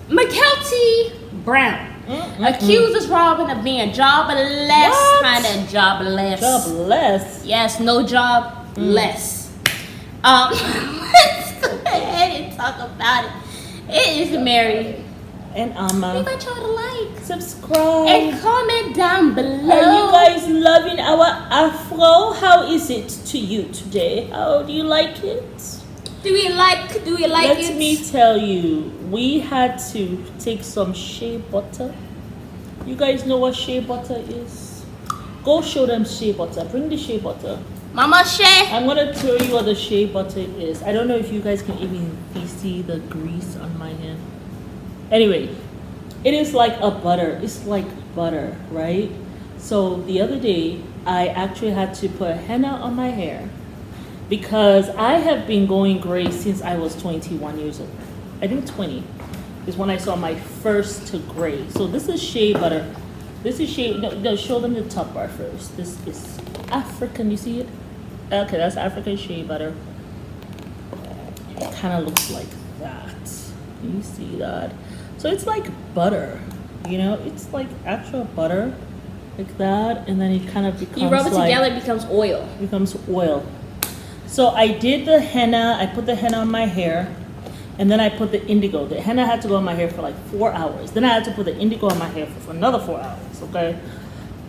Mykelti Brown accuses Robyn of being jobless, kind of jobless. Jobless? Yes, no job less. Let's go ahead and talk about it. It is Mary. And We want y'all to like, subscribe, and comment down below. Are you guys loving our afro? How is it to you today? How do you like it? Do we like it? Let me tell you, we had to take some shea butter. You guys know what shea butter is? Go show them shea butter. Bring the shea butter. Mama Shay. I'm gonna tell you what the shea butter is. I don't know if you guys can even see the grease on my hand. Anyway, it is like a butter. It's like butter, right? So the other day, I actually had to put henna on my hair because I have been going gray since I was 21 years old. I think 20 is when I saw my first gray. So this is shea butter. This is shea. No, show them the top bar first. This is African. You see it? Okay, that's African shea butter. It kind of looks like that. You see that? So it's like butter, you know, it's like actual butter, like that, and then it kind of becomes, you rub it together, it becomes oil. So I did the henna, I put the henna on my hair, and then I put the indigo. The henna had to go on my hair for like 4 hours. Then I had to put the indigo on my hair for another 4 hours, okay?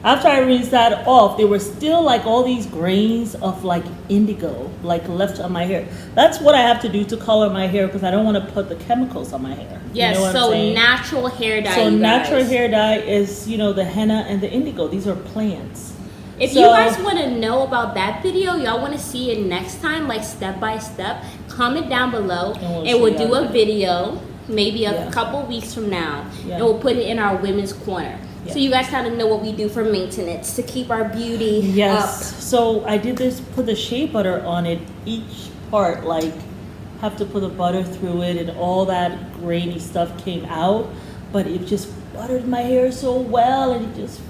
After I rinsed that off, there were still like all these grains of like indigo like left on my hair. That's what I have to do to color my hair because I don't want to put the chemicals on my hair. Yes, you know so natural hair dye. So natural hair dye is, you know, the henna and the indigo. These are plants. If you guys want to know about that video, y'all want to see it next time, like step by step, comment down below and we'll do a video maybe a couple weeks from now and we'll put it in our women's corner. So you guys kind of know what we do for maintenance to keep our beauty up. So I did this, put the shea butter on it. Each part, like, have to put the butter through it, and all that grainy stuff came out. But it just buttered my hair so well, and it just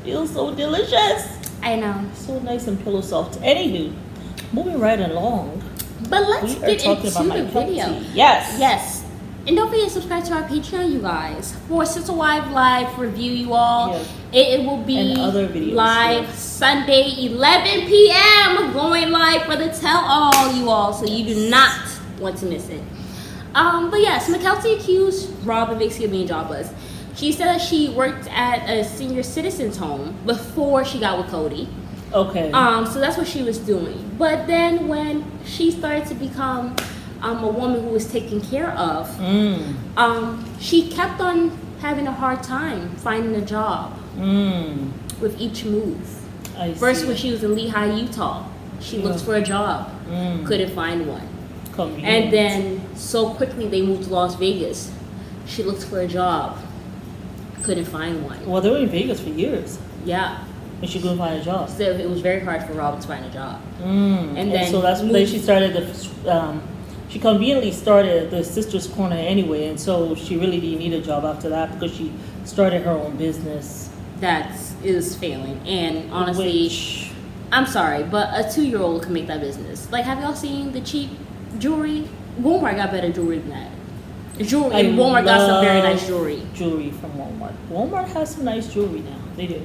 feels so delicious. I know. So nice and pillow soft. Anywho, moving right along. But let's get into the video. Yes. And don't forget to subscribe to our Patreon, you guys. For Sister Wife Live review, you all. Yes. It will be and other videos, live Sunday, 11 p.m. Going live for the tell-all, you all. So you do not want to miss it. But yes, Mykelti accused Robyn basically of being jobless. She said that she worked at a senior citizens home before she got with Cody. Okay. So that's what she was doing. But then when she started to become a woman who was taken care of, she kept on having a hard time finding a job with each move. First, when she was in Lehigh, Utah, she looked for a job, couldn't find one. And then so quickly they moved to Las Vegas. She looked for a job, couldn't find one. Well, they were in Vegas for years. Yeah. And she couldn't find a job. So it was very hard for Robyn to find a job. And then so that's when she started she conveniently started the Sisters Corner anyway, and so she really didn't need a job after that because she started her own business. That is failing, and honestly, I'm sorry, but a 2-year-old can make that business. Like, have y'all seen the cheap jewelry? Walmart got better jewelry than that. Walmart got some very nice jewelry. Jewelry from Walmart. Walmart has some nice jewelry now. They do.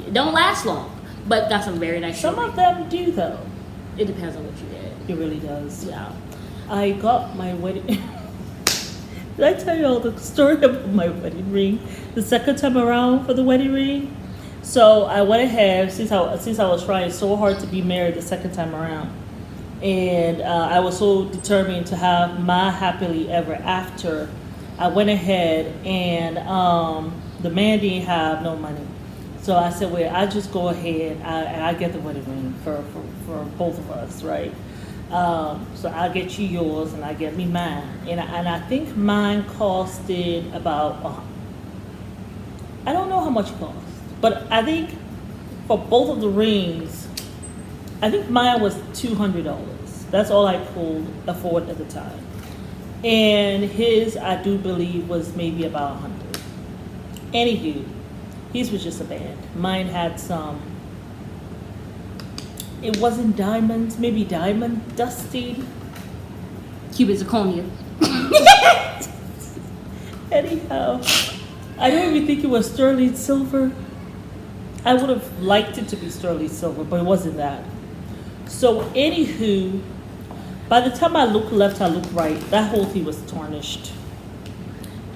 It don't last long, but got some very nice jewelry. Some of them do, though. It depends on what you get. It really does. Yeah. I got my wedding. Did I tell you all the story about my wedding ring? The second time around for the wedding ring. So I went ahead since I was trying so hard to be married the second time around, and I was so determined to have my happily ever after. I went ahead and the man didn't have no money, so I said, "Well, I just go ahead. I get the wedding ring for both of us, right?" So I'll get you yours and I get me mine, and I think mine costed about I don't know how much it cost, but I think for both of the rings, I think mine was $200. That's all I could afford at the time, and his, I do believe, was maybe about $100. Anywho, his was just a band. Mine had some. It wasn't diamonds, maybe diamond dusty. Cuban zirconia. anyhow, I don't even think it was sterling silver. I would have liked it to be sterling silver, but it wasn't that. So anywho, by the time I looked left, I looked right, that whole thing was tarnished.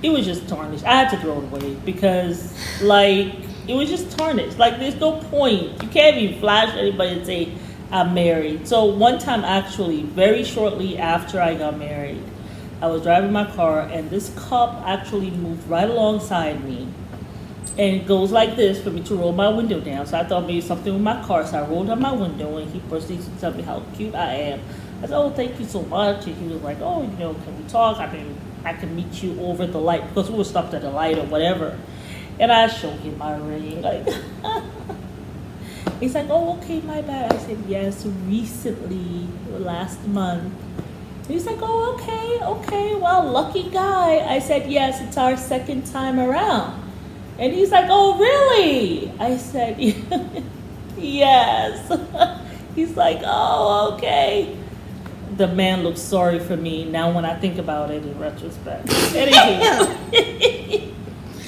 It was just tarnished. I had to throw it away because, like, it was just tarnished. Like, there's no point. You can't even flash anybody and say, I'm married. So one time, actually, very shortly after I got married, I was driving my car, and this cop actually moved right alongside me. And it goes like this for me to roll my window down. So I thought maybe something with my car. So I rolled down my window, and he proceeds to tell me how cute I am. I said, oh, thank you so much. And he was like, oh, can we talk? I mean, I can meet you over the light, because we were stopped at the light or whatever. And I showed him my ring. Like, he's like, oh, okay, my bad. I said, yes, recently, last month. He's like, oh, okay, well, lucky guy. I said, yes, it's our second time around. And he's like, oh, really? I said, yes. He's like, oh, okay. The man looks sorry for me now when I think about it in retrospect.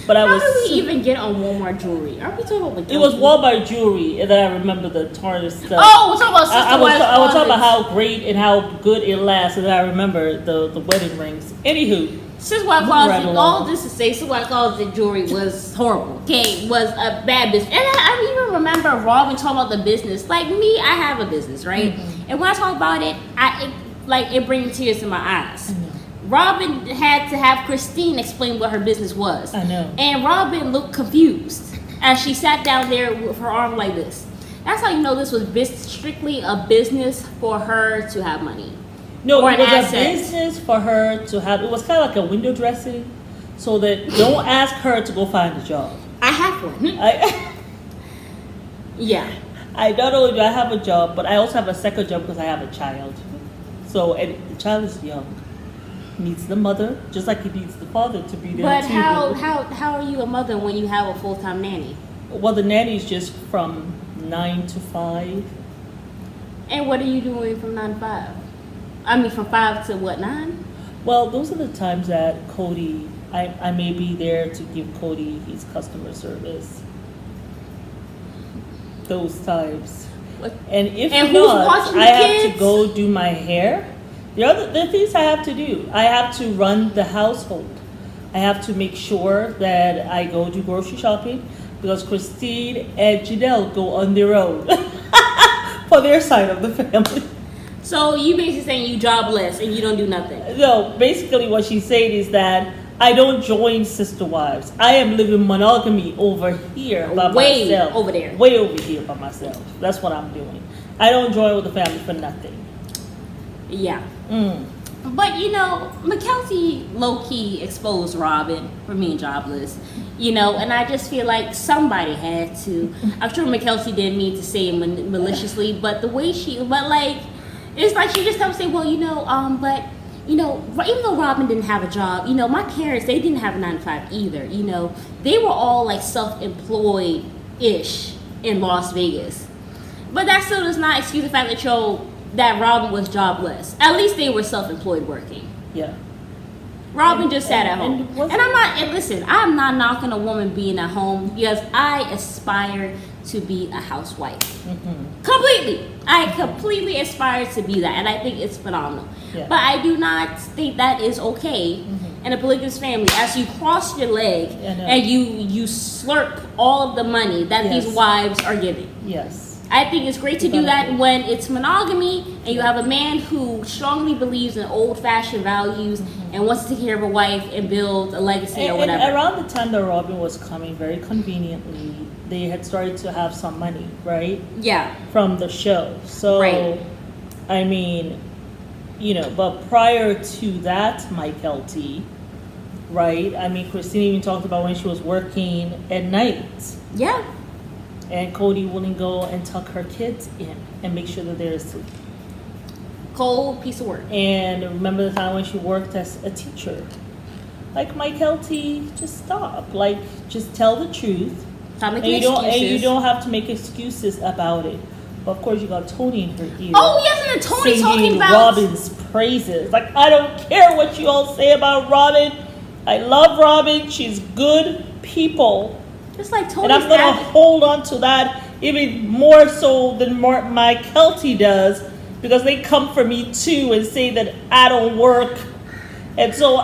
But How did we even get on Walmart jewelry? Aren't we talking about it was Walmart jewelry, and then I remember the tarnished stuff. Oh, we're talking about I was talking about how great and how good it lasts, and then I remember the wedding rings. Anywho, Sister White Closet, all this to say, Sister White Closet jewelry was horrible. Okay, was a bad business. And I even remember Robyn talking about the business. Like me, I have a business, right? Mm-hmm. And when I talk about it, it brings tears to my eyes. Robyn had to have Christine explain what her business was. I know. And Robyn looked confused as she sat down there with her arm like this. That's how you know this was strictly a business for her to have money. No, it was a business for her to have. It was kind of like a window dressing, so that don't ask her to go find a job. I have one. Yeah. I not only do I have a job, but I also have a second job because I have a child. So, and the child is young. Needs the mother, just like he needs the father to be there. But too. How are you a mother when you have a full-time nanny? Well, the nanny is just from 9 to 5. And what are you doing from 9 to 5? I mean, from 5 to what, 9? Well, those are the times that Cody, I may be there to give Cody his customer service. Those times. What? And if not, I have to go do my hair. The things I have to do. I have to run the household. I have to make sure that I go do grocery shopping, because Christine and Janelle go on their own for their side of the family. So you basically saying you jobless and you don't do nothing? No, basically what she's saying is that I don't join sister wives. I am living monogamy over here by myself. Way over there. Way over here by myself. That's what I'm doing. I don't join with the family for nothing. Yeah. But Mykelti low-key exposed Robyn for being jobless. And I just feel like somebody had to. I'm sure Mykelti didn't mean to say it maliciously, but the way it's like she just kept saying, well, but even though Robyn didn't have a job, my parents, they didn't have a 9 to 5 either. They were all like self-employed-ish in Las Vegas. But that still does not excuse the fact that Robyn was jobless. At least they were self-employed working. Yeah. Robyn just sat at home. I'm not knocking a woman being at home, because I aspire to be a housewife. Mm-hmm. Completely. I completely aspire to be that, and I think it's phenomenal. Yeah. But I do not think that is okay in a polygamous family, as you cross your leg and you slurp all of the money that these wives are giving. Yes. I think it's great to do that when it's monogamy and you have a man who strongly believes in old-fashioned values and wants to take care of a wife and build a legacy or whatever. And around the time that Robyn was coming, very conveniently, they had started to have some money, right? Yeah. From the show. So, right. I mean, but prior to that, Mykelti, right? I mean, Christine even talked about when she was working at night. Yeah. And Cody wouldn't go and tuck her kids in and make sure that they're asleep. Cold piece of work. And remember the time when she worked as a teacher. Like, Mykelti, just stop. Like, just tell the truth. And you don't have to make excuses about it. But of course, you got Tony in her ear. Oh yes, and then Tony talking about Robyn's praises. Like, I don't care what you all say about Robyn. I love Robyn. She's good people. Just like Tony's And I'm going to hold on to that even more so than Mykelti does, because they come for me too and say that I don't work. And so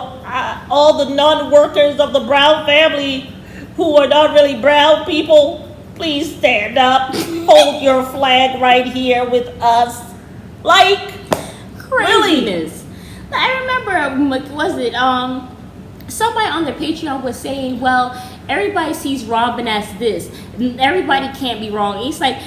all the non-workers of the Brown family who are not really brown people, please stand up. Hold your flag right here with us. Like, craziness. Really? I remember, was it, somebody on their Patreon was saying, well, everybody sees Robyn as this. Everybody can't be wrong. It's like,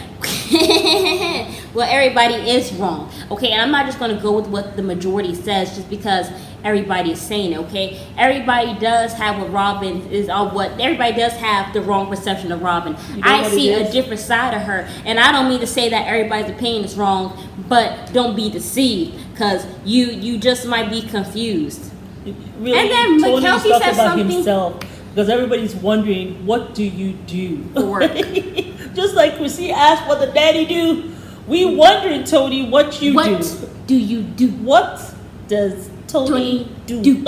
well, everybody is wrong. Okay, and I'm not just going to go with what the majority says just because everybody is saying it, okay? Everybody does have what Robyn is, everybody does have the wrong perception of Robyn. I see a different side of her, and I don't mean to say that everybody's opinion is wrong, but don't be deceived, because you just might be confused. Really, and then Mykelti said something himself, because everybody's wondering, what do you do for work? Just like Chrissy asked what the daddy do, we wondering, Tony, what do you do? What do you do? What does Tony do?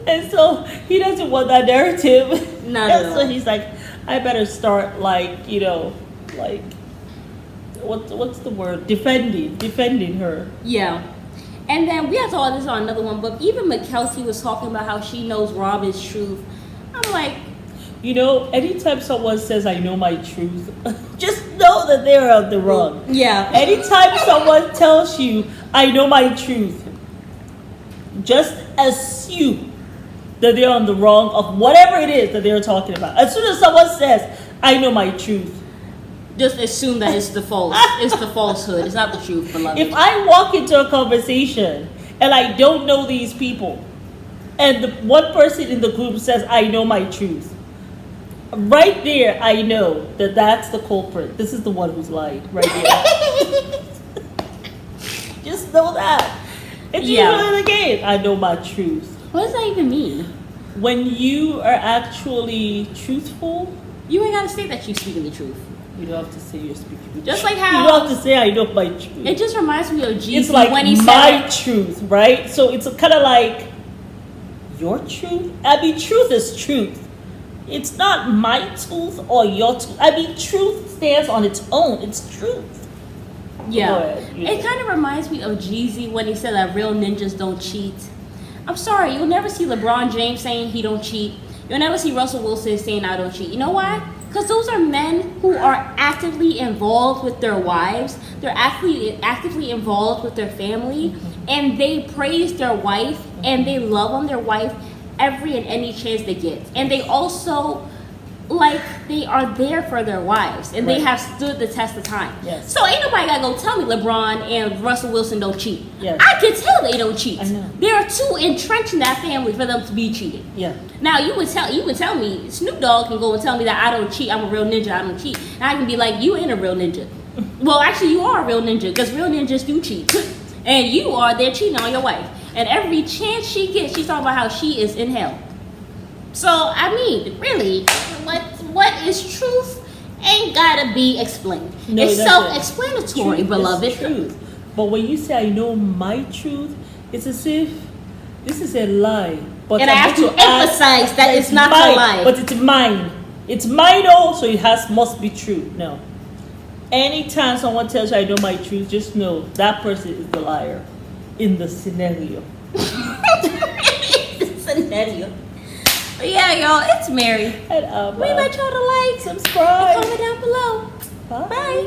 And so he doesn't want that narrative. Not and at so all. he's like, I better start like what's the word? Defending her. Yeah. And then we have to all this on another one, but even Mykelti was talking about how she knows Robyn's truth. I'm like, anytime someone says I know my truth, just know that they're on the wrong. Yeah. Anytime someone tells you I know my truth, just assume that they're on the wrong of whatever it is that they're talking about. As soon as someone says I know my truth, just assume that it's the false. It's the falsehood. It's not the truth, beloved. if I walk into a conversation and I don't know these people, and the one person in the group says I know my truth, right there I know that that's the culprit. This is the one who's lied right here. Just know that. It's the game. I know my truth. What does that even mean? When you are actually truthful, you ain't gotta say that you're speaking the truth. You don't have to say you're speaking the truth. Just like how you don't have to say I know my truth. It just reminds me of Jesus. It's like when he my said truth, right? So it's kind of like your truth. I mean, truth is truth. It's not my truth or your truth. I mean, truth stands on its own. It's truth. Yeah. Ahead, it kind of reminds me of Jeezy when he said that real ninjas don't cheat. I'm sorry, you'll never see LeBron James saying he don't cheat. You'll never see Russell Wilson saying I don't cheat. You know why? Because those are men who are actively involved with their wives. They're actively involved with their family. And they praise their wife and they love on their wife every and any chance they get. And they also, they are there for their wives. And they have stood the test of time. Yes. So ain't nobody got to go tell me LeBron and Russell Wilson don't cheat. Yes. I can tell they don't cheat. I know. They're too entrenched in that family for them to be cheating. Yeah. Now you would tell me Snoop Dogg can go and tell me that I don't cheat. I'm a real ninja. I don't cheat. And I can be like, you ain't a real ninja. Well, actually, you are a real ninja because real ninjas do cheat, and you are there cheating on your wife. And every chance she gets, she's talking about how she is in hell. So I mean, really, what is truth ain't gotta be explained. No, it's that's self-explanatory, truth beloved. is truth. But when you say I know my truth, it's as if this is a lie. But And I have to emphasize that it's not a lie. But it's mine. It's mine also, it must be true. No. Anytime someone tells you I know my truth, just know that person is the liar in the scenario. Scenario. But yeah, y'all, it's Mary. And, We invite y'all to like, subscribe. and comment down below. Bye. Bye.